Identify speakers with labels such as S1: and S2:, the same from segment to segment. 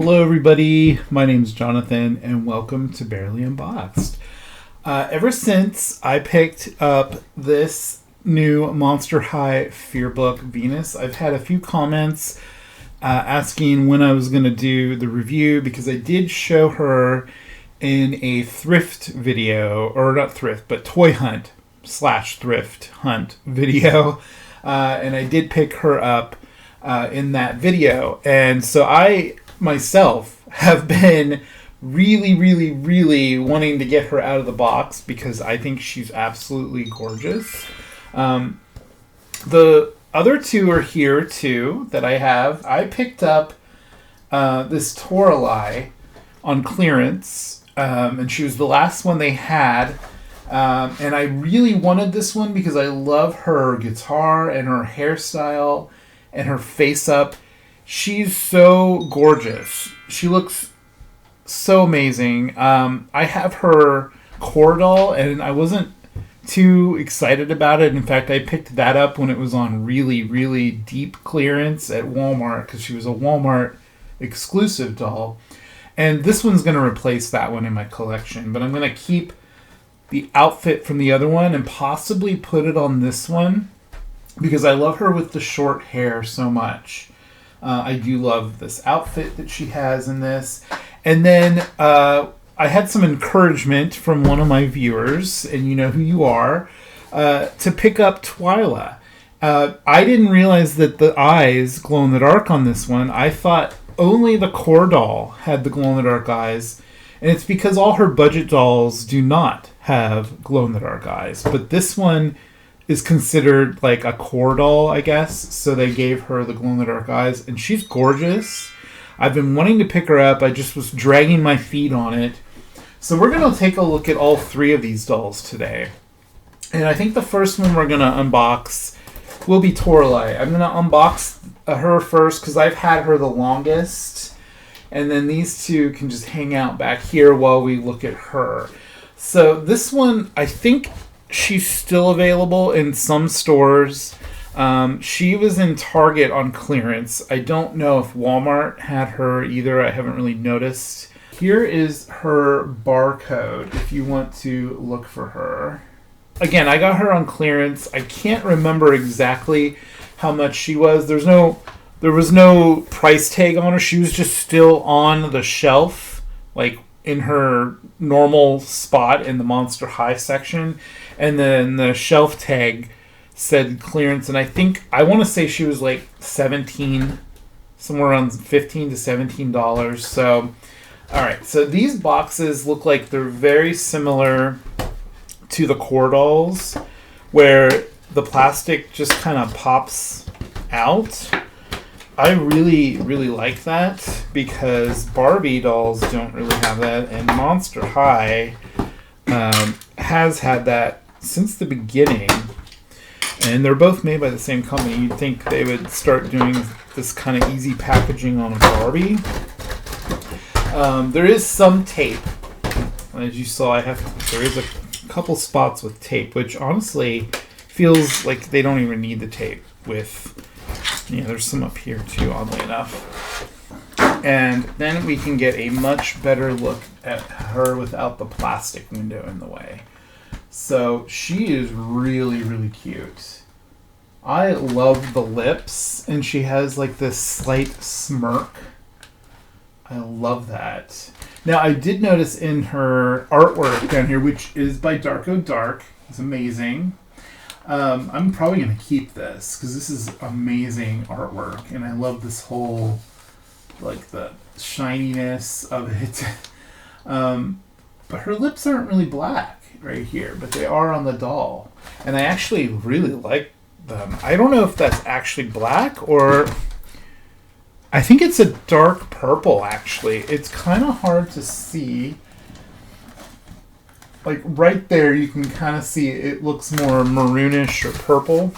S1: Hello everybody, my name's Jonathan and welcome to Bearly Unboxed. Ever since I picked up this new Monster High Fearbook Venus, I've had a few comments asking when I was going to do the review because I did show her in a thrift video, or not thrift, but toy hunt / thrift hunt video, and I did pick her up in that video, and so I myself have been really wanting to get her out of the box because I think she's absolutely gorgeous. The other two are here too that I have. I picked up this Toralei on clearance, and she was the last one they had, and I really wanted this one because I love her guitar and her hairstyle and her face up. She's so gorgeous. She looks so amazing. I have her core doll, and I wasn't too excited about it. In fact, I picked that up when it was on really deep clearance at Walmart because she was a Walmart exclusive doll. And this one's going to replace that one in my collection. But I'm going to keep the outfit from the other one and possibly put it on this one because I love her with the short hair so much. I do love this outfit that she has in this. And then I had some encouragement from one of my viewers, and you know who you are, to pick up Twyla. I didn't realize that the eyes glow in the dark on this one. I thought only the core doll had the glow in the dark eyes, and it's because all her budget dolls do not have glow in the dark eyes. But this one is considered like a core doll, I guess, so they gave her the glow-in-the-dark eyes, and she's gorgeous. I've been wanting to pick her up. I just was dragging my feet on it. So we're going to take a look at all three of these dolls today. And I think the first one we're going to unbox will be Toralei. I'm going to unbox her first because I've had her the longest, and then these two can just hang out back here while we look at her. So this one, I think she's still available in some stores. She was in Target on clearance. I don't know if Walmart had her either. I haven't really noticed. Here is her barcode if you want to look for her. Again, I got her on clearance. I can't remember exactly how much she was. There was no price tag on her. She was just still on the shelf, like in her normal spot in the Monster High section. And then the shelf tag said clearance, and I want to say she was like $17, somewhere around $15 to $17. So, all right. So these boxes look like they're very similar to the core dolls, where the plastic just kind of pops out. I really like that because Barbie dolls don't really have that, and Monster High has had that since the beginning, and they're both made by the same company. You'd think they would start doing this kind of easy packaging on a Barbie. There is some tape, as you saw. There is a couple spots with tape, which honestly feels like they don't even need the tape. There's some up here too, oddly enough. And then we can get a much better look at her without the plastic window in the way. So she is really cute. I love the lips, and she has like this slight smirk. I love that. Now I did notice in her artwork down here, which is by Darko Dark, it's amazing. I'm probably going to keep this because this is amazing artwork, and I love this whole, like, the shininess of it. But her lips aren't really black right here, but they are on the doll, and I actually really like them. I don't know if that's actually black, or I think it's a dark purple, actually. It's kind of hard to see. Like right there, you can kind of see it looks more maroonish or purple.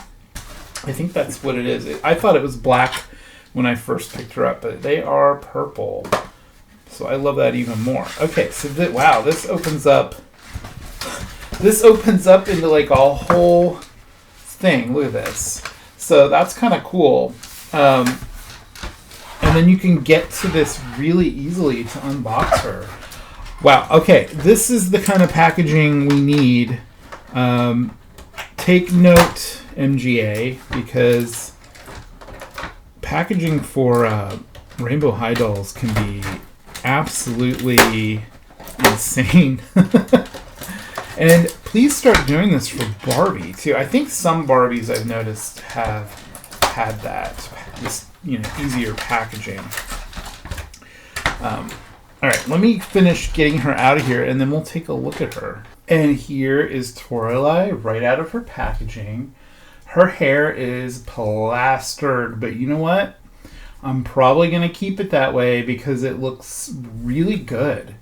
S1: I think that's what it is. I thought it was black when I first picked her up, but they are purple. So I love that even more. Okay, so wow, this opens up into like a whole thing. Look at this. So that's kind of cool. And then you can get to this really easily to unbox her. Wow, okay, this is the kind of packaging we need. Take note, MGA, because packaging for Rainbow High dolls can be absolutely insane. And please start doing this for Barbie, too. I think some Barbies I've noticed have had that. Just, easier packaging. All right, let me finish getting her out of here, and then we'll take a look at her. And here is Toralei right out of her packaging. Her hair is plastered, but you know what? I'm probably going to keep it that way because it looks really good.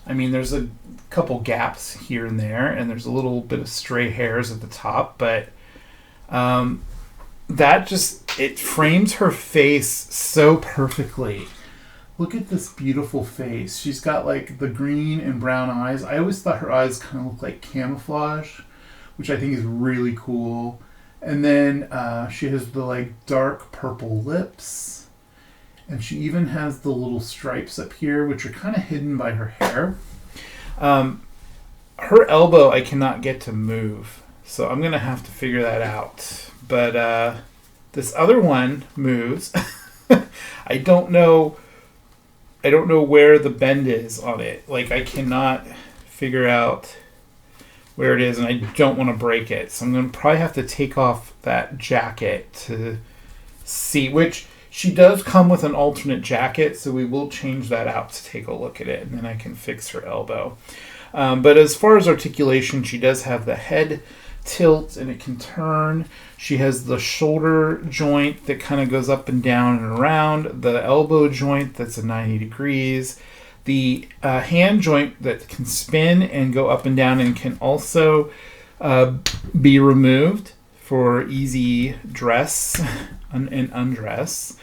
S1: I mean, there's a couple gaps here and there, and there's a little bit of stray hairs at the top, but it frames her face so perfectly. Look at this beautiful face. She's got like the green and brown eyes. I always thought her eyes kind of look like camouflage, which I think is really cool. And then she has the like dark purple lips. And she even has the little stripes up here, which are kind of hidden by her hair. Her elbow I cannot get to move, so I'm going to have to figure that out. But this other one moves. I don't know where the bend is on it. Like, I cannot figure out where it is, and I don't want to break it. So I'm going to probably have to take off that jacket to see, which she does come with an alternate jacket, so we will change that out to take a look at it, and then I can fix her elbow. But as far as articulation, she does have the head tilt, and it can turn. She has the shoulder joint that kind of goes up and down and around, the elbow joint that's a 90 degrees, the hand joint that can spin and go up and down and can also be removed for easy dress and undress.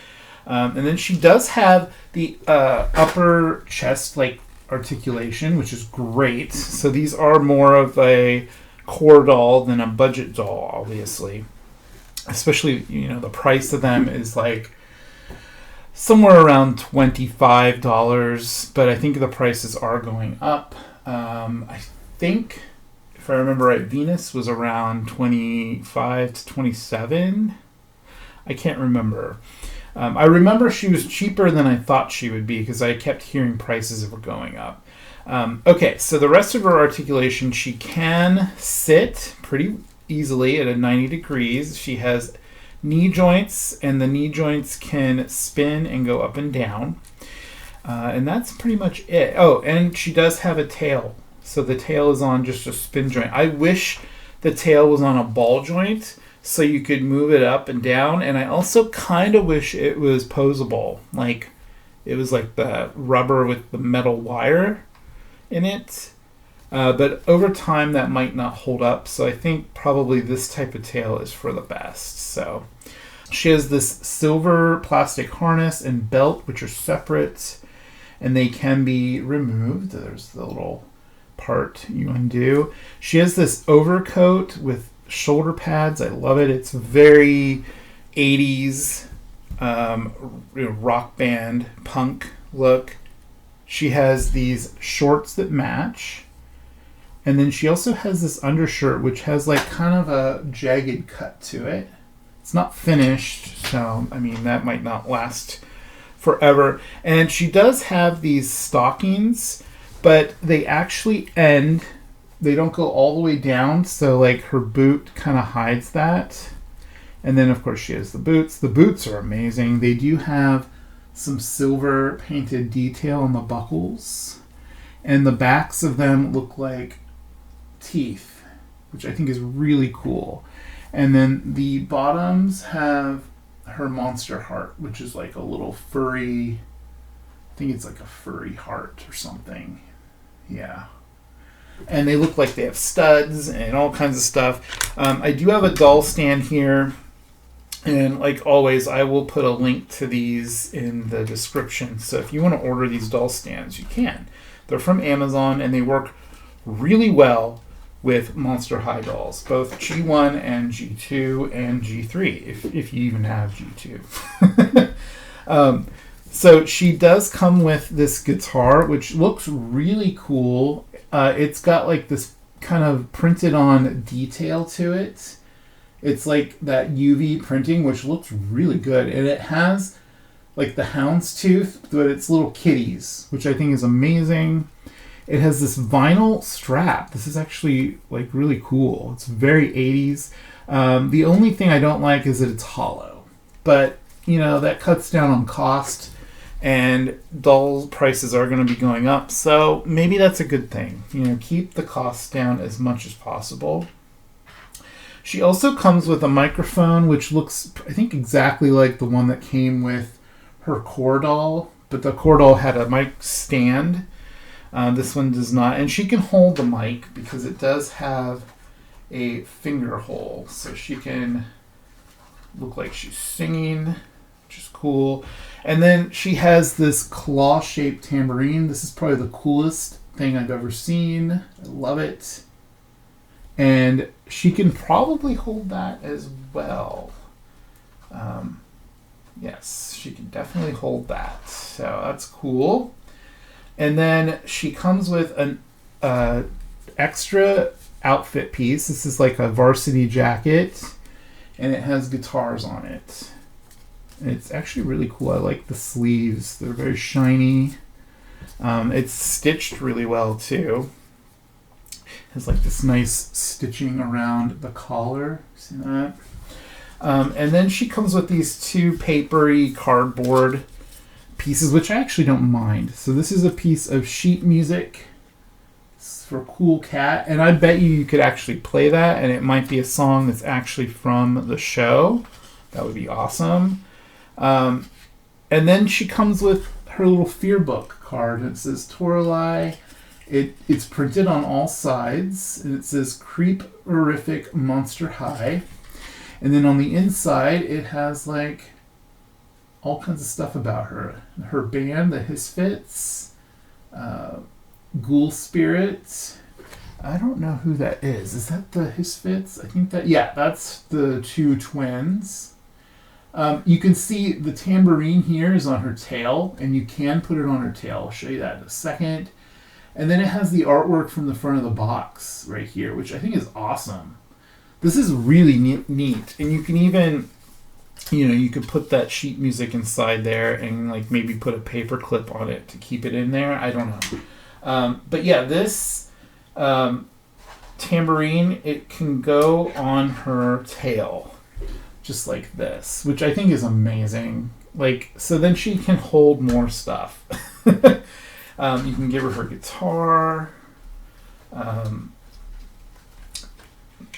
S1: And then she does have the upper chest like articulation, which is great. So these are more of a core doll than a budget doll, obviously. Especially, the price of them is like somewhere around $25, but I think the prices are going up. I think, if I remember right, Venus was around 25 to 27. I can't remember. I remember she was cheaper than I thought she would be because I kept hearing prices were going up. Okay, so the rest of her articulation, she can sit pretty easily at a 90 degrees. She has knee joints, and the knee joints can spin and go up and down. And that's pretty much it. Oh, and she does have a tail. So the tail is on just a spin joint. I wish the tail was on a ball joint so you could move it up and down. And I also kind of wish it was posable. Like, it was like the rubber with the metal wire in it. But over time, that might not hold up. So I think probably this type of tail is for the best. So she has this silver plastic harness and belt, which are separate, and they can be removed. There's the little part you undo. She has this overcoat with shoulder pads. I love it. It's very 80s rock band punk look. She has these shorts that match. And then she also has this undershirt, which has like kind of a jagged cut to it. It's not finished, so I mean that might not last forever. And she does have these stockings, but they actually end. They don't go all the way down, so like her boot kind of hides that. And then of course she has the boots. The boots are amazing. They do have some silver painted detail on the buckles, and the backs of them look like teeth, which I think is really cool. And then the bottoms have her monster heart, which is like a little furry, I think it's like a furry heart or something. Yeah. And they look like they have studs and all kinds of stuff. I do have a doll stand here, and like always, I will put a link to these in the description. So if you want to order these doll stands, you can. They're from Amazon, and they work really well with Monster High dolls, both G1 and G2 and G3, if you even have G2. So she does come with this guitar, which looks really cool. It's got like this kind of printed on detail to it. It's like that UV printing, which looks really good. And it has like the houndstooth, but it's little kitties, which I think is amazing. It has this vinyl strap. This is actually like really cool. It's very 80s. The only thing I don't like is that it's hollow. But, you know, that cuts down on cost. And doll prices are going to be going up. So maybe that's a good thing. You know, keep the costs down as much as possible. She also comes with a microphone, which looks, I think, exactly like the one that came with her core doll. But the core doll had a mic stand. This one does not. And she can hold the mic because it does have a finger hole. So she can look like she's singing, which is cool. And then she has this claw-shaped tambourine. This is probably the coolest thing I've ever seen. I love it. And she can probably hold that as well. Yes, she can definitely hold that. So that's cool. And then she comes with an extra outfit piece. This is like a varsity jacket. And it has guitars on it. It's actually really cool. I like the sleeves. They're very shiny. It's stitched really well too. It has like this nice stitching around the collar. See that? And then she comes with these two papery cardboard pieces, which I actually don't mind. So this is a piece of sheet music. It's for Cool Cat. And I bet you could actually play that, and it might be a song that's actually from the show. That would be awesome. And then she comes with her little Fearbook card. It says Toralei. It's printed on all sides. And it says Creep-erific Monster High. And then on the inside, it has like all kinds of stuff about her. Her band, the Hisfits, Ghoul Spirit. I don't know who that is. Is that the Hisfits? I think that, yeah, that's the two twins. You can see the tambourine here is on her tail, and you can put it on her tail. I'll show you that in a second. And then it has the artwork from the front of the box right here, which I think is awesome. This is really neat. And you can even, you know, you could put that sheet music inside there and like maybe put a paper clip on it to keep it in there. I don't know. But yeah, this tambourine, it can go on her tail. Just like this, which I think is amazing. Like, so then she can hold more stuff. You can give her guitar.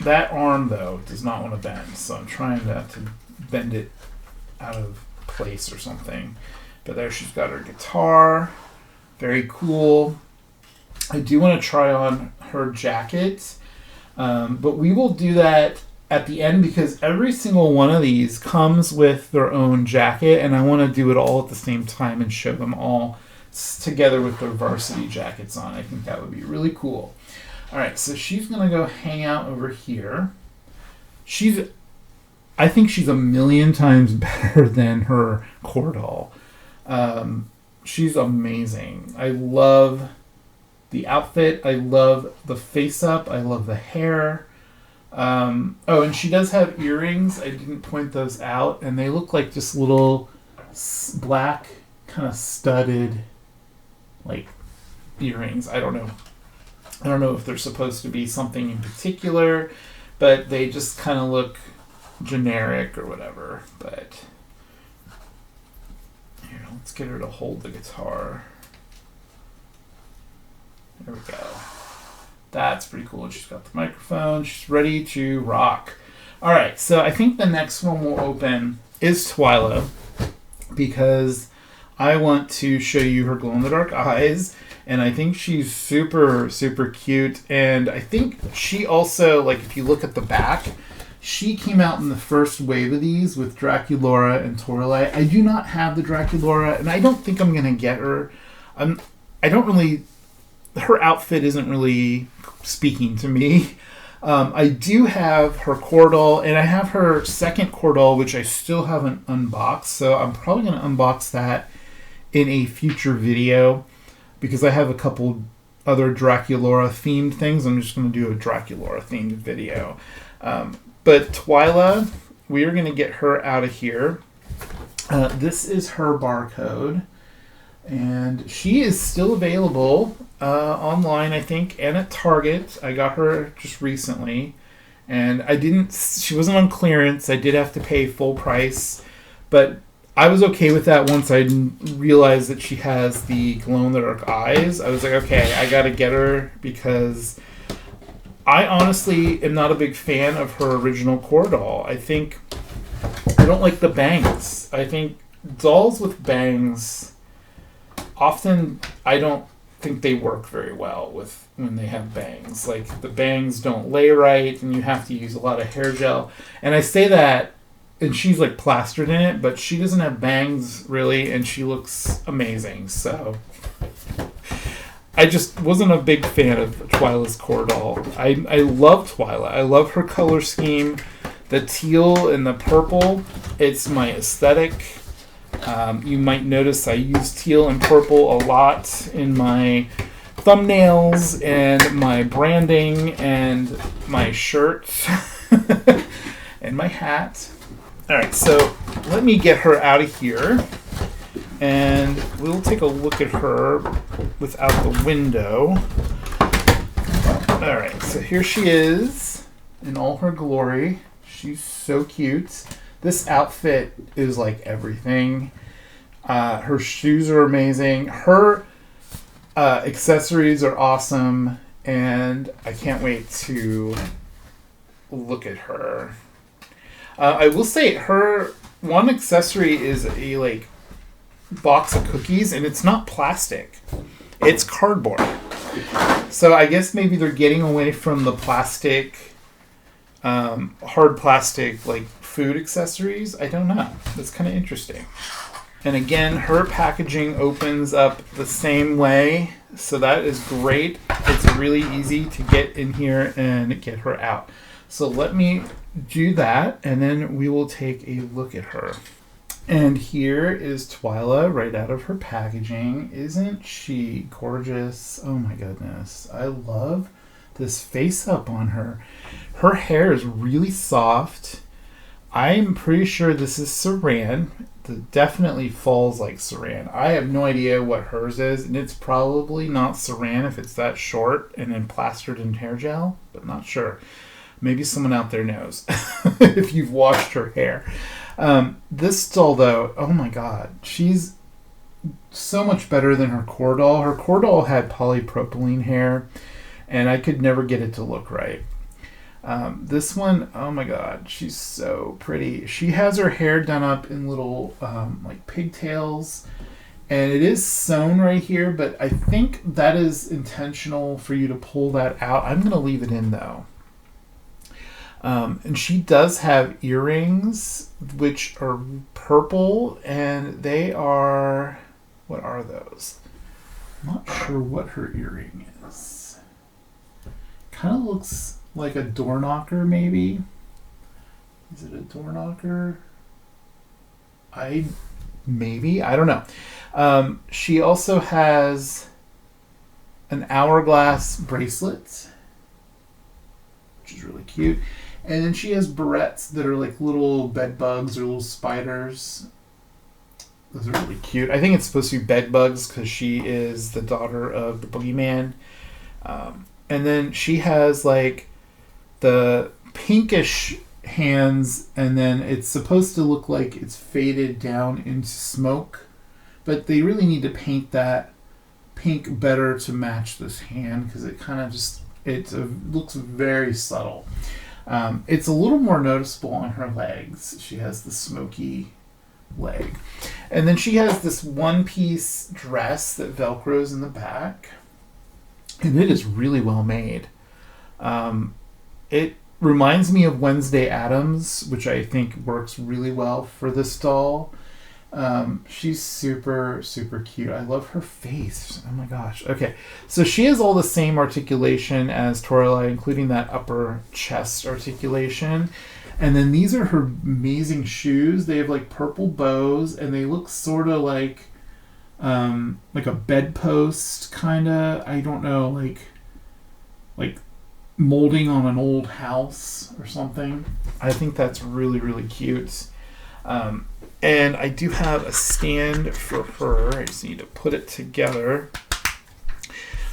S1: That arm, though, does not want to bend, so I'm trying to bend it out of place or something. But there she's got her guitar. Very cool. I do want to try on her jacket, but we will do that at the end because every single one of these comes with their own jacket, and I want to do it all at the same time and show them all together with their varsity jackets on. I think that would be really cool. All right, so she's going to go hang out over here. I think she's a million times better than her core doll. She's amazing. I love the outfit. I love the face up. I love the hair. Oh, and she does have earrings. I didn't point those out, and they look like just little black kind of studded like earrings. I don't know if they're supposed to be something in particular, but they just kind of look generic or whatever. But here, let's get her to hold the guitar. There we go. That's pretty cool. She's got the microphone. She's ready to rock. All right, so I think the next one we'll open is Twyla, because I want to show you her glow-in-the-dark eyes, and I think she's super, super cute. And I think she also, like, if you look at the back, she came out in the first wave of these with Draculaura and Toralei. I do not have the Draculaura, and I don't think I'm going to get her. Her outfit isn't really speaking to me. I do have her core doll, and I have her second core doll, which I still haven't unboxed, so I'm probably going to unbox that in a future video because I have a couple other Draculaura themed things. I'm just going to do a Draculaura themed video. But Twyla, we are going to get her out of here. This is her barcode. And she is still available online, I think, and at Target. I got her just recently. And she wasn't on clearance. I did have to pay full price. But I was okay with that once I realized that she has the glow-in-the-dark eyes. I was like, okay, I gotta get her because I honestly am not a big fan of her original core doll. I don't like the bangs. I think dolls with bangs, often I don't think they work very well when they have bangs. Like, the bangs don't lay right and you have to use a lot of hair gel. And I say that, and she's like plastered in it, but she doesn't have bangs really, and she looks amazing. So I just wasn't a big fan of Twyla's core doll. I love Twyla. I love her color scheme. The teal and the purple, it's my aesthetic. You might notice I use teal and purple a lot in my thumbnails and my branding and my shirts and my hat. Alright, so let me get her out of here, and we'll take a look at her without the window. Alright, so here she is in all her glory. She's so cute. This outfit is like everything. Her shoes are amazing. Her accessories are awesome, and I can't wait to look at her. I will say her one accessory is a like box of cookies, and it's not plastic. It's cardboard. So I guess maybe they're getting away from the plastic, hard plastic like food accessories. I don't know. That's kind of interesting. And again, her packaging opens up the same way, so that is great. It's really easy to get in here and get her out. So let me do that, and then we will take a look at her. And here is Twyla right out of her packaging. Isn't she gorgeous? Oh my goodness. I love this face up on her. Her hair is really soft. I'm pretty sure this is saran. It definitely falls like saran. I have no idea what hers is, and it's probably not saran if it's that short and then plastered in hair gel, but not sure. Maybe someone out there knows if you've washed her hair. This doll, though, oh my god, she's so much better than her core doll. Her core doll had polypropylene hair, and I could never get it to look right. This one, oh my god, she's so pretty. She has her hair done up in little like pigtails, and it is sewn right here, but I think that is intentional for you to pull that out. I'm going to leave it in, though. And she does have earrings, which are purple, and they are... What are those? I'm not sure what her earring is. Kind of looks like a door knocker, maybe. Is it a door knocker? Maybe. I don't know. She also has an hourglass bracelet, which is really cute. And then she has barrettes that are like little bed bugs or little spiders. Those are really cute. I think it's supposed to be bed bugs because she is the daughter of the Boogeyman. And then she has like the pinkish hands, and then it's supposed to look like it's faded down into smoke. But they really need to paint that pink better to match this hand because it kind of just... It looks very subtle. It's a little more noticeable on her legs. She has the smoky leg. And then she has this one-piece dress that Velcros in the back. And it is really well made. It reminds me of Wednesday Addams, which I think works really well for this doll. She's super, super cute. I love her face. Oh my gosh. Okay. So she has all the same articulation as Toralei, including that upper chest articulation. And then these are her amazing shoes. They have like purple bows, and they look sort of like like a bedpost kind of. I don't know, like molding on an old house or something. I think that's really, really cute. And I do have a stand for her. I just need to put it together.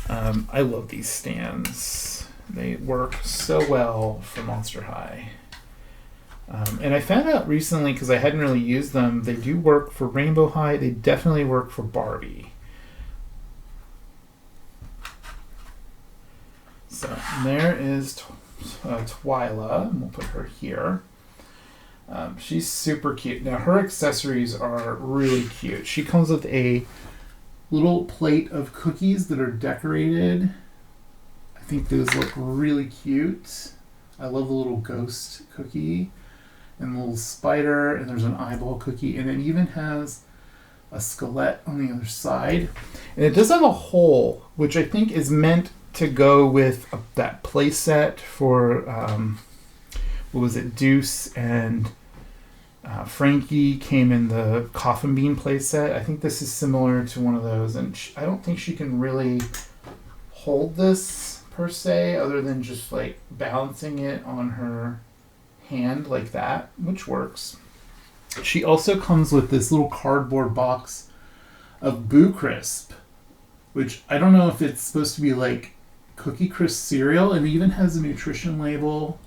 S1: I love these stands. They work so well for Monster High. And I found out recently, because I hadn't really used them, they do work for Rainbow High. They definitely work for Barbie. So there is Twyla, and we'll put her here. She's super cute. Now her accessories are really cute. She comes with a little plate of cookies that are decorated. I think those look really cute. I love the little ghost cookie and the little spider, and there's an eyeball cookie, and it even has a skeleton on the other side. And it does have a hole, which I think is meant to go with that play set for, what was it, Deuce and Frankie came in the Coffin Bean play set. I think this is similar to one of those, and I don't think she can really hold this per se, other than just like balancing it on her hand like that, which works. She also comes with this little cardboard box of Boo Crisp, which I don't know if it's supposed to be like Cookie Crisp cereal, and it even has a nutrition label.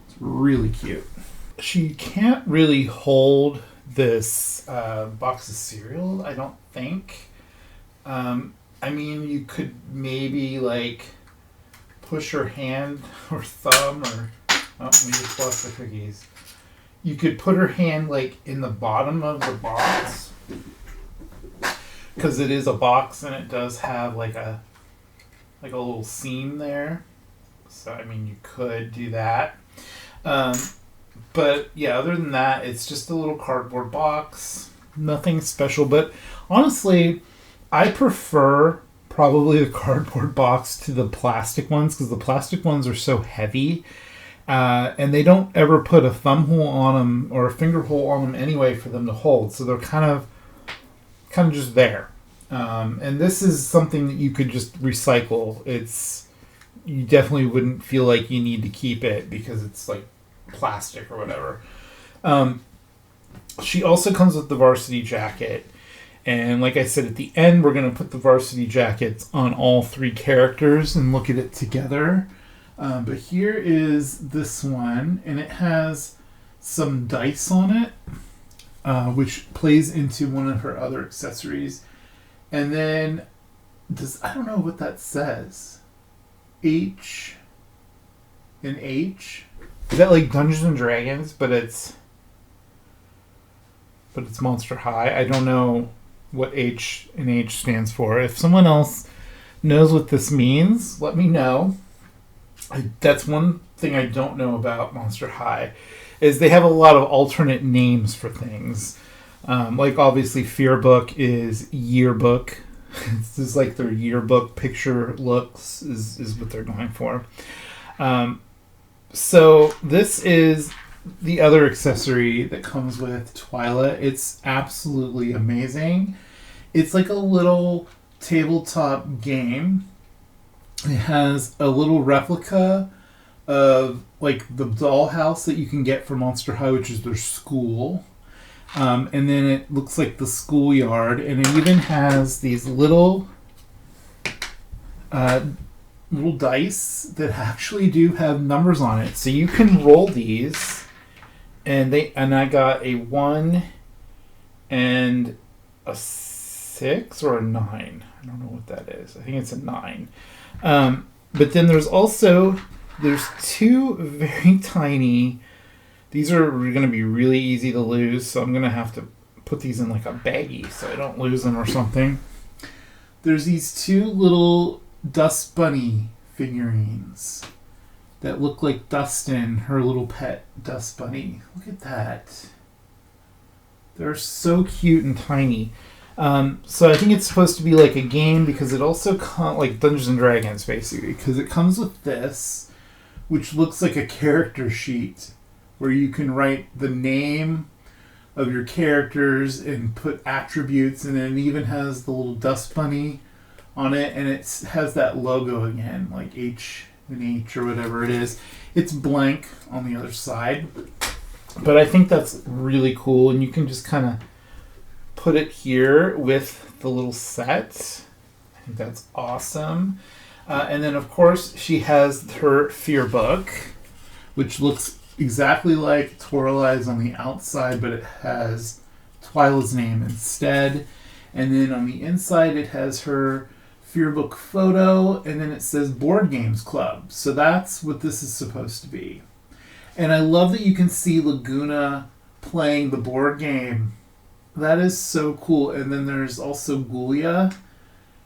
S1: It's really cute. She can't really hold this box of cereal, I don't think. I mean, you could maybe like push her hand or thumb, or let me just flush the cookies. You could put her hand like in the bottom of the box, because it is a box and it does have like a little seam there. So I mean, you could do that. But yeah, other than that, it's just a little cardboard box. Nothing special, but honestly, I prefer probably the cardboard box to the plastic ones, because the plastic ones are so heavy, and they don't ever put a thumb hole on them or a finger hole on them anyway for them to hold. So they're kind of just there. And this is something that you could just recycle. You definitely wouldn't feel like you need to keep it because it's like plastic or whatever. She also comes with the varsity jacket, and like I said, at the end we're going to put the varsity jackets on all three characters and look at it together. But here is this one, and it has some dice on it, which plays into one of her other accessories. And then I don't know what that says. H and H. Is that like Dungeons and Dragons, but it's Monster High? I don't know what H and H stands for. If someone else knows what this means, let me know. That's one thing I don't know about Monster High, is they have a lot of alternate names for things. Like obviously Fearbook is yearbook. It's just like their yearbook picture looks is what they're going for. So this is the other accessory that comes with Twyla. It's absolutely amazing. It's like a little tabletop game. It has a little replica of like the dollhouse that you can get for Monster High, which is their school. And then it looks like the schoolyard, and it even has these little dice that actually do have numbers on it. So you can roll these, and I got a 1 and a 6 or a 9. I don't know what that is. I think it's a 9. But then there's two very tiny. These are going to be really easy to lose, so I'm going to have to put these in like a baggie so I don't lose them or something. There's these two little Dust Bunny figurines that look like Dustin, her little pet Dust Bunny. Look at that. They're so cute and tiny. So I think it's supposed to be like a game, because it also like Dungeons and Dragons basically, because it comes with this, which looks like a character sheet where you can write the name of your characters and put attributes, and then it even has the little dust bunny on it, and it has that logo again, like H and H or whatever it is. It's blank on the other side, but I think that's really cool, and you can just kind of put it here with the little set. I think that's awesome. And then, of course, she has her Fearbook, which looks exactly like Toralei's on the outside, but it has Twyla's name instead. And then on the inside, it has her Fearbook photo, and then it says Board Games Club. So that's what this is supposed to be. And I love that you can see Laguna playing the board game. That is so cool. And then there's also Gulia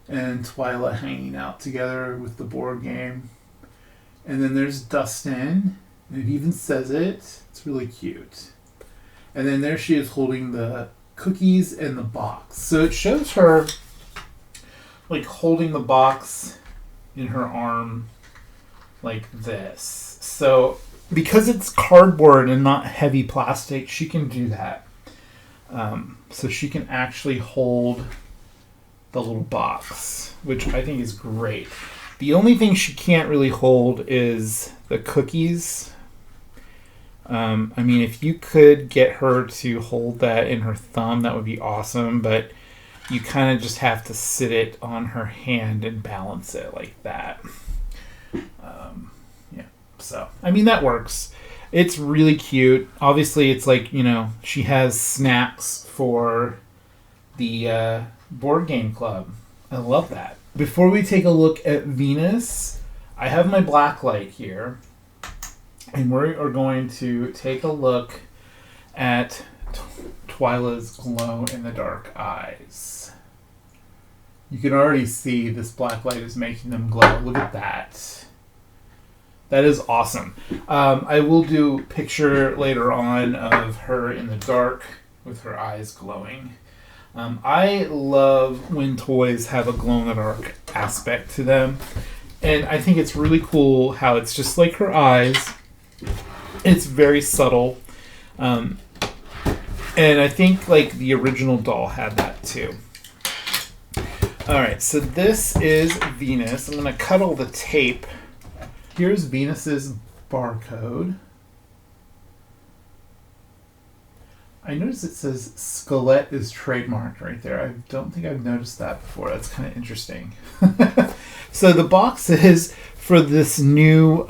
S1: and Twyla hanging out together with the board game. And then there's Dustin. And it even says it. It's really cute. And then there she is holding the cookies and the box. So it shows her like holding the box in her arm like this. So because it's cardboard and not heavy plastic, she can do that. So she can actually hold the little box, which I think is great. The only thing she can't really hold is the cookies. I mean, if you could get her to hold that in her thumb, that would be awesome, but you kind of just have to sit it on her hand and balance it like that. Yeah, so, I mean, that works. It's really cute. Obviously, it's like, you know, she has snacks for the board game club. I love that. Before we take a look at Venus, I have my black light here, and we are going to take a look at Twyla's glow-in-the-dark eyes. You can already see this black light is making them glow. Look at that. That is awesome. I will do a picture later on of her in the dark with her eyes glowing. I love when toys have a glow-in-the-dark aspect to them. And I think it's really cool how it's just like her eyes. It's very subtle. And I think like the original doll had that too. Alright, so this is Venus. I'm going to cut all the tape. Here's Venus's barcode. I noticed it says Skelette is trademarked right there. I don't think I've noticed that before. That's kind of interesting. So the boxes for this new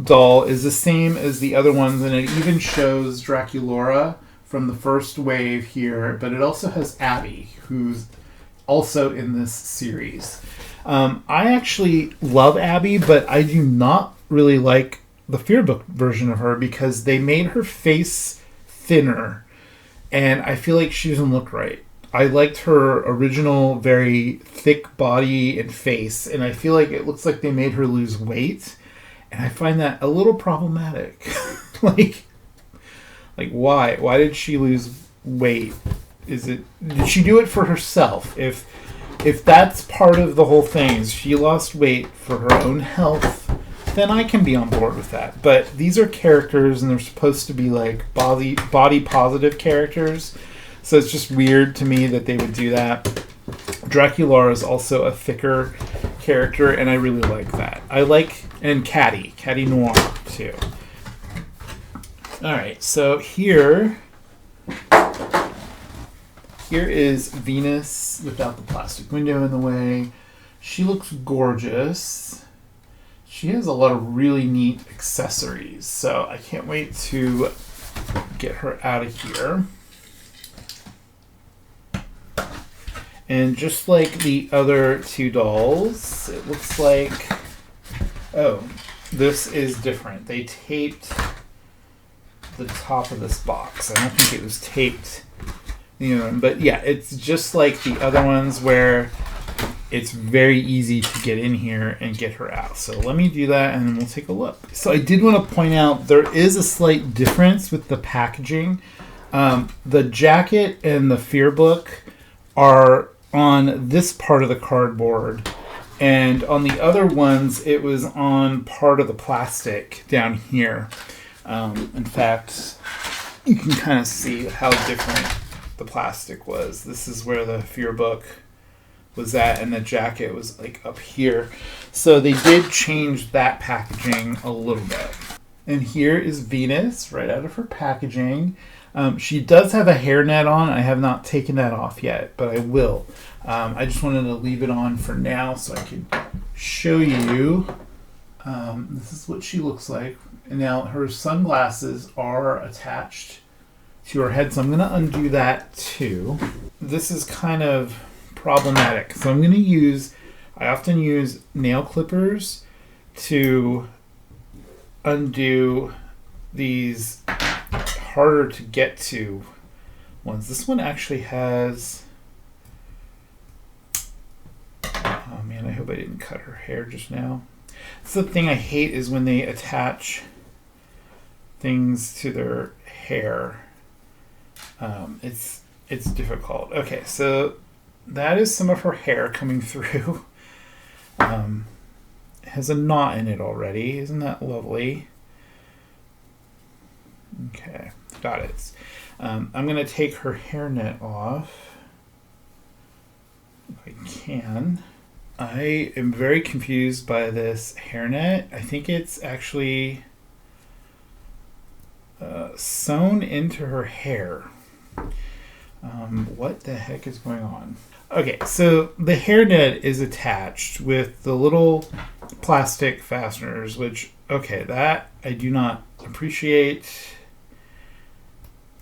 S1: doll is the same as the other ones, and it even shows Draculaura from the first wave here, but it also has Abby, who's also in this series. I actually love Abby, but I do not really like the Fearbook version of her because they made her face thinner, and I feel like she doesn't look right. I liked her original very thick body and face, and I feel like it looks like they made her lose weight, and I find that a little problematic. like why? Why did she lose weight? Did she do it for herself? If that's part of the whole thing, is she lost weight for her own health, then I can be on board with that. But these are characters, and they're supposed to be like body positive characters, so it's just weird to me that they would do that. Draculaura is also a thicker character, and I really like that. And Caddy Noir too. All right, so here is Venus without the plastic window in the way. She looks gorgeous. She has a lot of really neat accessories, so I can't wait to get her out of here. And just like the other two dolls, it looks like... Oh, this is different. They taped the top of this box. I don't think it was taped... but yeah, it's just like the other ones where it's very easy to get in here and get her out. So let me do that, and then we'll take a look. So I did want to point out there is a slight difference with the packaging. The jacket and the Fearbook are on this part of the cardboard, and on the other ones it was on part of the plastic down here. In fact, you can kind of see how different the plastic was. This is where the Fearbook was at, and the jacket was like up here. So they did change that packaging a little bit. And here is Venus right out of her packaging. She does have a hairnet on. I have not taken that off yet, but I will. I just wanted to leave it on for now so I could show you. This is what she looks like. And now her sunglasses are attached to her head, so I'm going to undo that too. This is kind of problematic. So I'm going to use, I often use nail clippers to undo these harder to get to ones. This one actually has, oh man, I hope I didn't cut her hair just now. That's the thing I hate, is when they attach things to their hair. It's difficult. Okay, so that is some of her hair coming through. It has a knot in it already. Isn't that lovely? Okay, got it. I'm going to take her hairnet off if I can. I am very confused by this hairnet. I think it's actually sewn into her hair. What the heck is going on? Okay, so the hairnet is attached with the little plastic fasteners, which, okay, that I do not appreciate.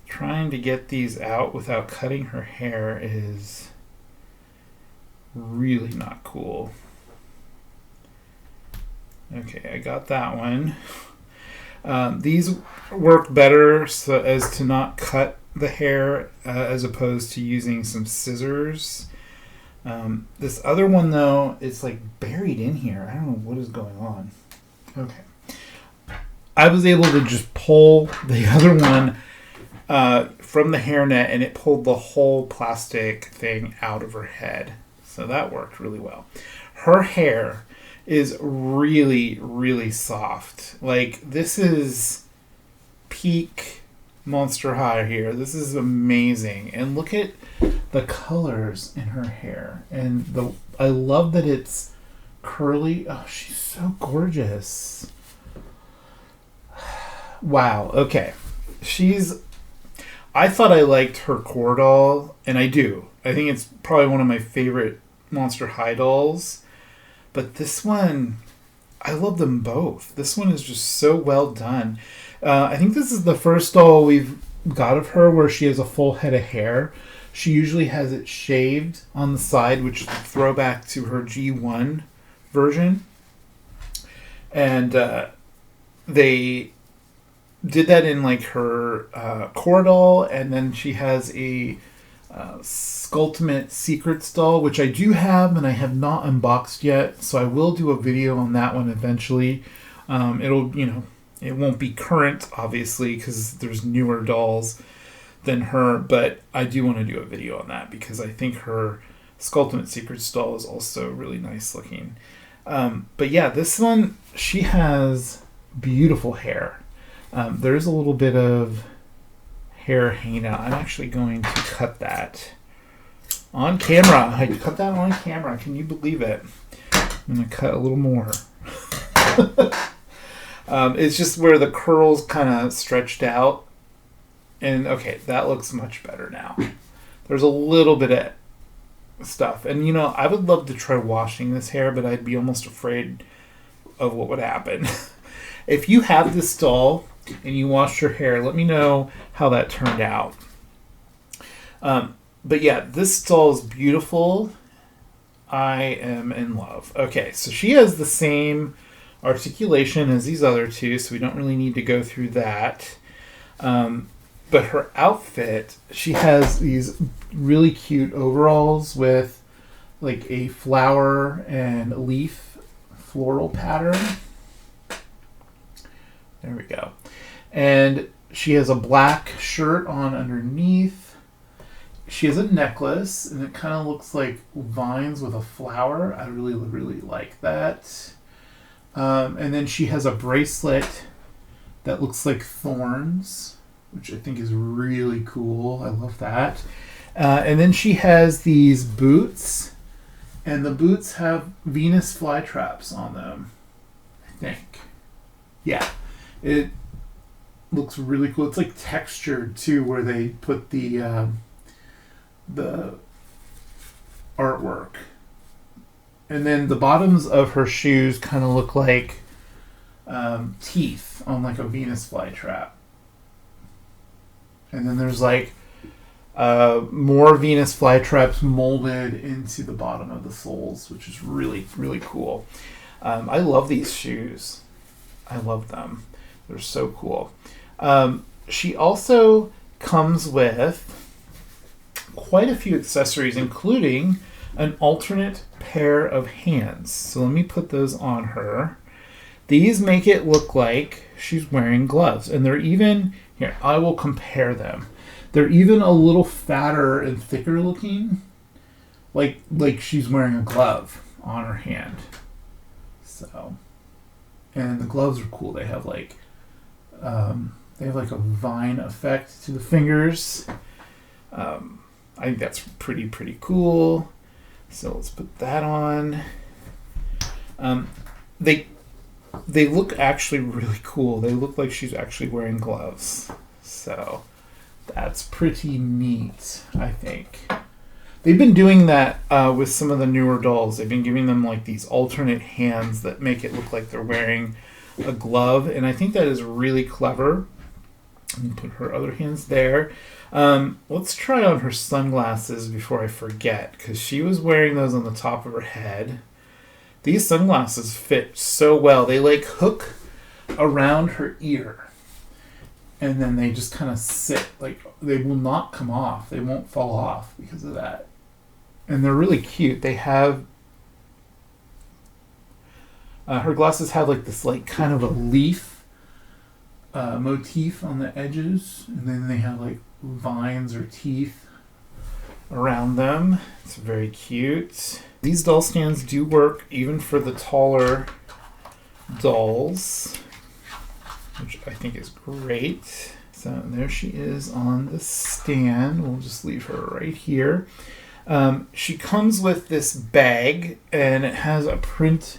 S1: Trying to get these out without cutting her hair is really not cool. Okay, I got that one. These work better so as to not cut the hair as opposed to using some scissors. This other one, though, is like buried in here. I don't know what is going on. Okay. I was able to just pull the other one from the hairnet, and it pulled the whole plastic thing out of her head. So that worked really well. Her hair is really, really soft. Like, this is peak Monster High here. This is amazing. And look at the colors in her hair. And I love that it's curly. Oh, she's so gorgeous. Wow. Okay. I thought I liked her core doll, and I do. I think it's probably one of my favorite Monster High dolls. But this one, I love them both. This one is just so well done. I think this is the first doll we've got of her where she has a full head of hair. She usually has it shaved on the side, which is a throwback to her G1 version. And they did that in like her core doll, and then she has a Sculptimate Secrets doll, which I do have and I have not unboxed yet, so I will do a video on that one eventually. It won't be current, obviously, because there's newer dolls than her, but I do want to do a video on that because I think her Sculptimate Secrets doll is also really nice looking. But yeah, this one, she has beautiful hair. There's a little bit of hair hanging out. I'm actually going to cut that on camera. I cut that on camera. Can you believe it? I'm going to cut a little more. It's just where the curls kind of stretched out. And okay, that looks much better now. There's a little bit of stuff. And I would love to try washing this hair, but I'd be almost afraid of what would happen. If you have this doll and you washed your hair, let me know how that turned out. But yeah, this doll is beautiful. I am in love. Okay, so she has the same articulation as these other two, so we don't really need to go through that. But her outfit, she has these really cute overalls with like a flower and leaf floral pattern. There we go. And she has a black shirt on underneath. She has a necklace, and it kind of looks like vines with a flower. I really, really like that. And then she has a bracelet that looks like thorns which I think is really cool. I love that. And then she has these boots, and the boots have Venus flytraps on them, I think. Yeah, it looks really cool. It's like textured too, where they put the artwork. And then the bottoms of her shoes kind of look like teeth on like a Venus flytrap. And then there's like more Venus flytraps molded into the bottom of the soles, which is really, really cool. I love these shoes. I love them. They're so cool. She also comes with quite a few accessories, including an alternate pair of hands. So let me put those on her. These make it look like she's wearing gloves. And they're even, here, I will compare them. They're even a little fatter and thicker looking, like she's wearing a glove on her hand. So, and the gloves are cool. They have like a vine effect to the fingers. I think that's pretty cool. So let's put that on. They look actually really cool. They look like she's actually wearing gloves. So that's pretty neat, I think. They've been doing that with some of the newer dolls. They've been giving them like these alternate hands that make it look like they're wearing a glove. And I think that is really clever. Let me put her other hands there. Let's try on her sunglasses before I forget, because she was wearing those on the top of her head. These sunglasses fit so well. They like hook around her ear. And then they just kind of sit, like they will not come off. They won't fall off because of that. And they're really cute. They have, her glasses have like this like kind of a leaf motif on the edges. And then they have like vines or teeth around them. It's very cute. These doll stands do work even for the taller dolls, which I think is great. So there she is on the stand. We'll just leave her right here. She comes with this bag, and it has a print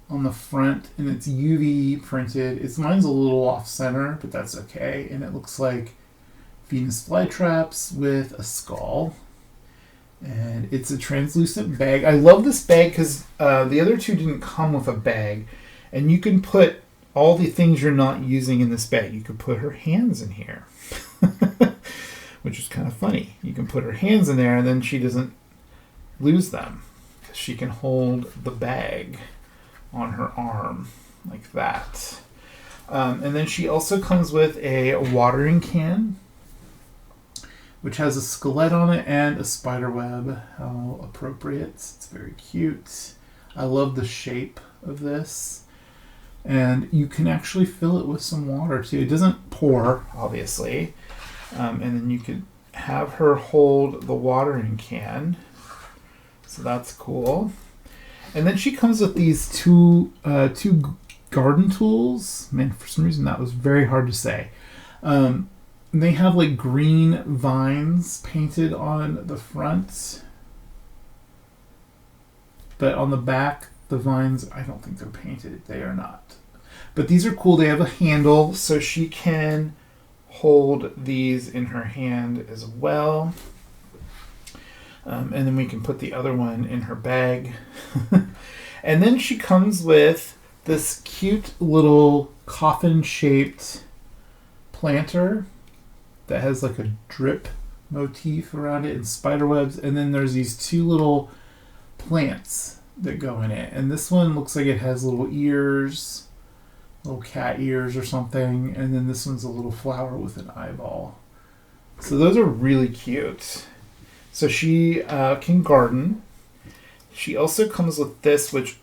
S1: on the front, and it's UV printed. Mine's a little off center, but that's okay. And it looks like Venus flytraps with a skull. And it's a translucent bag. I love this bag because the other two didn't come with a bag. And you can put all the things you're not using in this bag. You could put her hands in here, which is kind of funny. You can put her hands in there and then she doesn't lose them. She can hold the bag on her arm like that. And then she also comes with a watering can, which has a skelet on it and a spider web. How appropriate. It's very cute. I love the shape of this. And you can actually fill it with some water too. It doesn't pour, obviously. And then you could have her hold the watering can. So that's cool. And then she comes with these two garden tools. Man, for some reason that was very hard to say. They have like green vines painted on the front. But on the back, the vines, I don't think they're painted. They are not. But these are cool. They have a handle, so she can hold these in her hand as well. And then we can put the other one in her bag. And then she comes with this cute little coffin-shaped planter that has like a drip motif around it and spider webs. And then there's these two little plants that go in it. And this one looks like it has little ears, little cat ears or something. And then this one's a little flower with an eyeball. So those are really cute. So she can garden. She also comes with this, which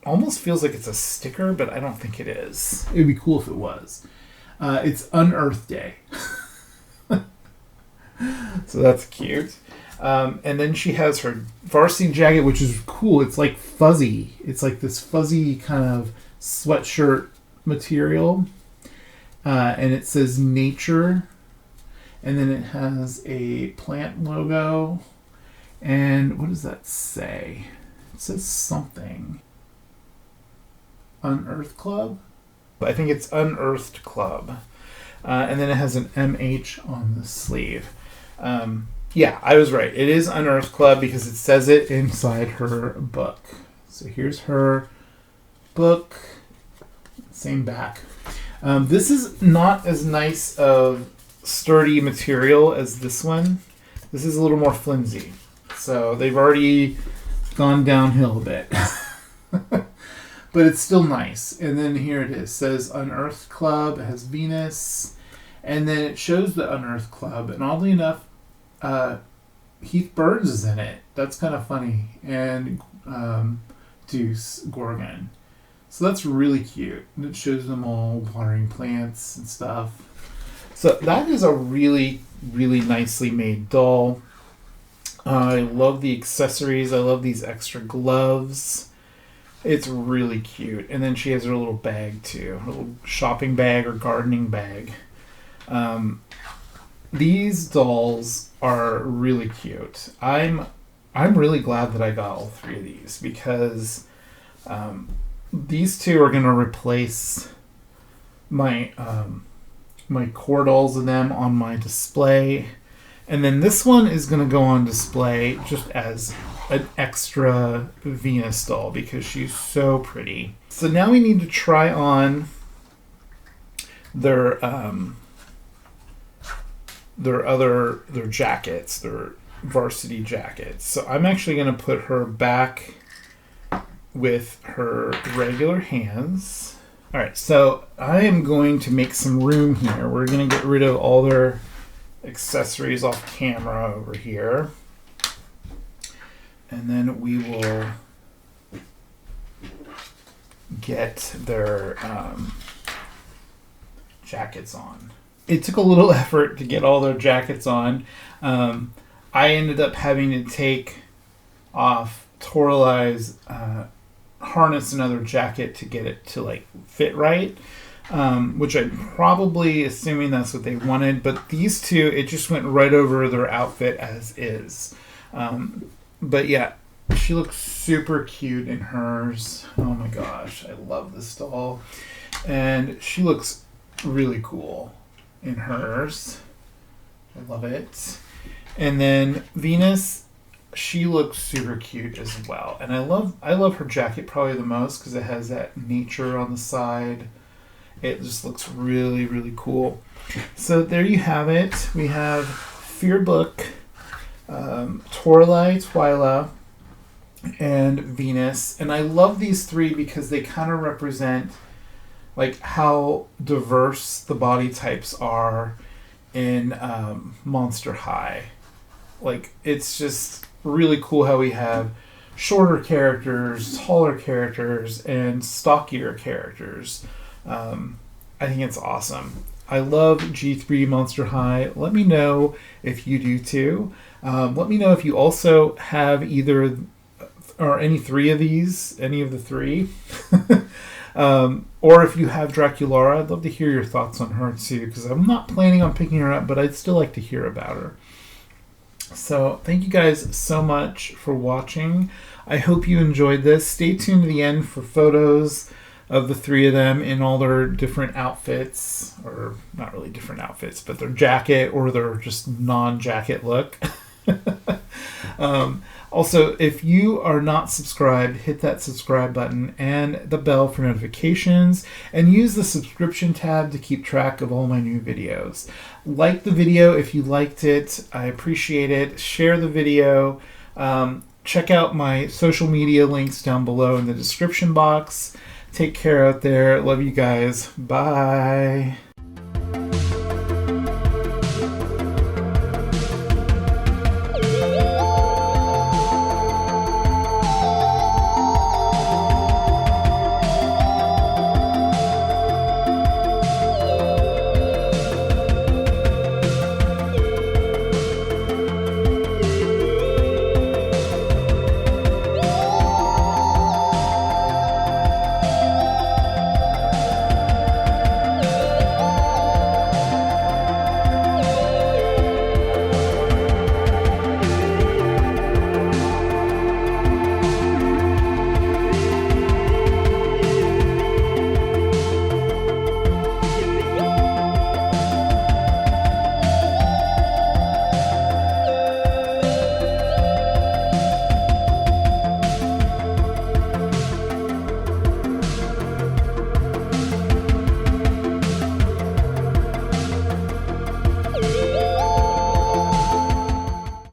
S1: almost feels like it's a sticker, but I don't think it is. It would be cool if it was. It's Unearth Day. So that's cute. And then she has her varsity jacket, which is cool. It's like fuzzy. It's like this fuzzy kind of sweatshirt material. and it says nature, and then it has a plant logo. And what does that say? It says something. Unearthed Club? I think it's Unearthed Club. And then it has an MH on the sleeve. Yeah, I was right. It is Unearthed Club because it says it inside her book. So here's her book. Same back. This is not as nice of sturdy material as this one. This is a little more flimsy. So they've already gone downhill a bit. But it's still nice. And then here it is. It says Unearthed Club. It has Venus. And then it shows the Unearthed Club. And oddly enough, Heath Burns is in it. That's kind of funny. And Deuce Gorgon. So that's really cute. And it shows them all watering plants and stuff. So that is a really, really nicely made doll. I love the accessories. I love these extra gloves. It's really cute. And then she has her little bag too. Her little shopping bag or gardening bag. These dolls are really cute. I'm really glad that I got all three of these because these two are going to replace my my core dolls of them on my display. And then this one is going to go on display just as an extra Venus doll because she's so pretty. So now we need to try on their jackets, their varsity jackets. So I'm actually going to put her back with her regular hands. All right, so I am going to make some room here. We're going to get rid of all their accessories off camera over here. And then we will get their jackets on. It took a little effort to get all their jackets on. I ended up having to take off Toralei's harness and other jacket to get it to like fit right, which I'm probably assuming that's what they wanted. But these two, it just went right over their outfit as is. But yeah, she looks super cute in hers. Oh my gosh, I love this doll. And she looks really cool in hers. I love it. And then Venus, she looks super cute as well. And I love her jacket probably the most because it has that nature on the side. It just looks really, really cool. So there you have it. We have Fearbook, Toralei, Twyla, and Venus. And I love these three because they kind of represent like how diverse the body types are in Monster High. Like, it's just really cool how we have shorter characters, taller characters, and stockier characters. I think it's awesome. I love G3 Monster High. Let me know if you do too. Let me know if you also have either or any three of these, any of the three. Or if you have Draculaura, I'd love to hear your thoughts on her too, because I'm not planning on picking her up, but I'd still like to hear about her. So thank you guys so much for watching. I hope you enjoyed this. Stay tuned to the end for photos of the three of them in all their different outfits, or not really different outfits, but their jacket or their just non-jacket look. Also, if you are not subscribed, hit that subscribe button and the bell for notifications, and use the subscription tab to keep track of all my new videos. Like the video if you liked it. I appreciate it. Share the video. Check out my social media links down below in the description box. Take care out there. Love you guys. Bye.